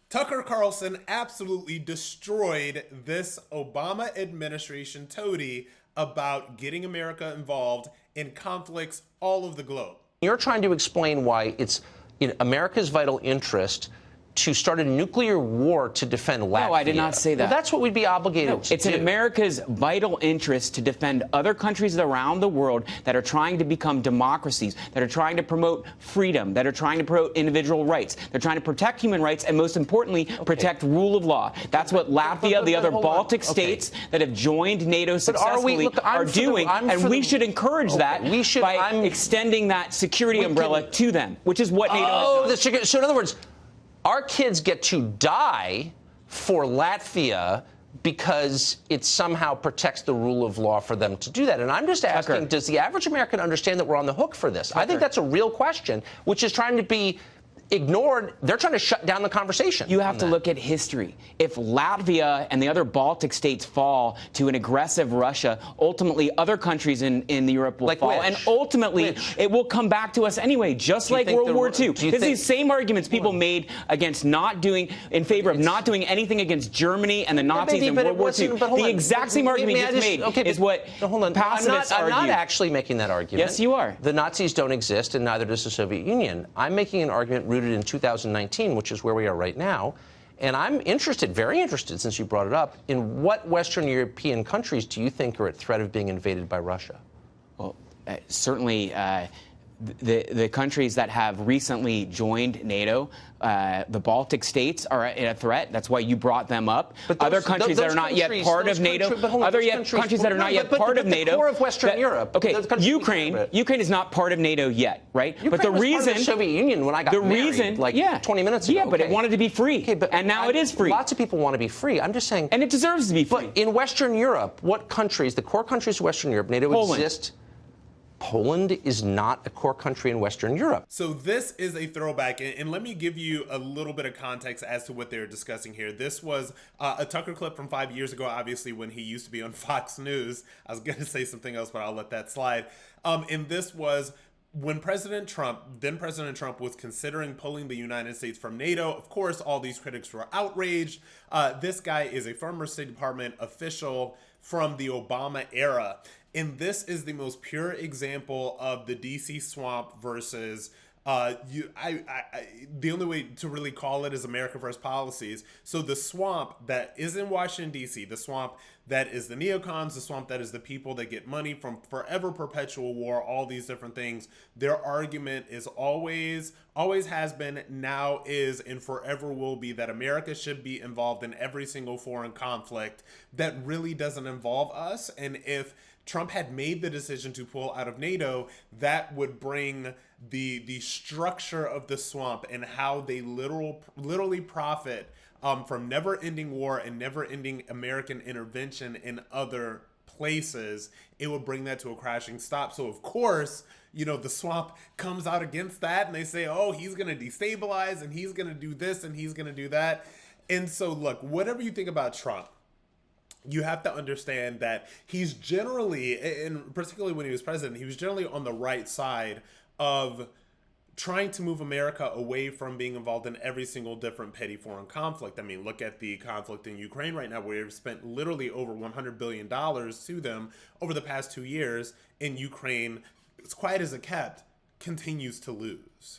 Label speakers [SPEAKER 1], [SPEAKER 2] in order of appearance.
[SPEAKER 1] Tucker Carlson absolutely destroyed this Obama administration toady about getting America involved in conflicts all over the globe.
[SPEAKER 2] You're trying to explain why it's in America's vital interest to start a nuclear war to defend Latvia.
[SPEAKER 3] No, I did not say that.
[SPEAKER 2] Well, that's what we'd be obligated to
[SPEAKER 3] It's
[SPEAKER 2] do.
[SPEAKER 3] in America's vital interest to defend other countries around the world that are trying to become democracies, that are trying to promote freedom, that are trying to promote individual rights. They're trying to protect human rights and, most importantly, protect rule of law. That's what Latvia, the other Baltic states that have joined NATO successfully are doing, and we should encourage that by extending that security umbrella to them, which is what NATO has done.
[SPEAKER 2] So in other words, our kids get to die for Latvia because it somehow protects the rule of law for them to do that. And I'm just asking, does the average American understand that we're on the hook for this? I think that's a real question, which is trying to be ignored. They're trying to shut down the conversation.
[SPEAKER 3] You have to look at history. If Latvia and the other Baltic states fall to an aggressive Russia, ultimately other countries in Europe will fall. And ultimately, it will come back to us anyway, just like World War II. It's these same arguments people made against in favor of not doing anything against Germany and the Nazis in World War II. The exact same argument you just made is what pacifists argue.
[SPEAKER 2] I'm not actually making that argument.
[SPEAKER 3] Yes, you are.
[SPEAKER 2] The Nazis don't exist, and neither does the Soviet Union. I'm making an argument rooted in 2019, which is where we are right now. And I'm interested, very interested, since you brought it up, in what Western European countries do you think are at threat of being invaded by Russia?
[SPEAKER 3] Well, certainly the countries that have recently joined NATO, the Baltic states are a threat. That's why you brought them up.
[SPEAKER 2] But
[SPEAKER 3] other countries that are not yet part of NATO, countries that are not yet part of NATO.
[SPEAKER 2] The core of Western Europe.
[SPEAKER 3] Okay, Ukraine is not part of NATO yet, right?
[SPEAKER 2] Ukraine
[SPEAKER 3] but the
[SPEAKER 2] was
[SPEAKER 3] reason
[SPEAKER 2] part of the Soviet Union when I got married, like 20 minutes ago.
[SPEAKER 3] Yeah, but it wanted to be free, and now it is free.
[SPEAKER 2] Lots of people want to be free. I'm just saying,
[SPEAKER 3] and it deserves to be free.
[SPEAKER 2] But in Western Europe, what countries, the core countries of Western Europe, NATO exist? Poland is not a core country in Western Europe.
[SPEAKER 1] So this is a throwback, and let me give you a little bit of context as to what they're discussing here. This was a Tucker clip from 5 years ago, obviously, when he used to be on Fox News. I was going to say something else, but I'll let that slide. And this was when then President Trump, was considering pulling the United States from NATO. Of course, all these critics were outraged. This guy is a former State Department official from the Obama era. And this is the most pure example of the DC swamp versus the only way to really call it is America First policies. So the swamp that is in Washington, D.C., the swamp that is the neocons, the swamp that is the people that get money from forever perpetual war, all these different things. Their argument is always has been, now is, and forever will be that America should be involved in every single foreign conflict that really doesn't involve us. And if Trump had made the decision to pull out of NATO, that would bring the structure of the swamp and how they literally profit from never-ending war and never-ending American intervention in other places. It would bring that to a crashing stop. So of course, the swamp comes out against that, and they say, oh, he's going to destabilize, and he's going to do this, and he's going to do that. And so look, whatever you think about Trump, you have to understand that he's generally, and particularly when he was president, he was generally on the right side of trying to move America away from being involved in every single different petty foreign conflict. I mean, look at the conflict in Ukraine right now, where we've spent literally over $100 billion to them over the past 2 years, and Ukraine, as quiet as it kept, continues to lose.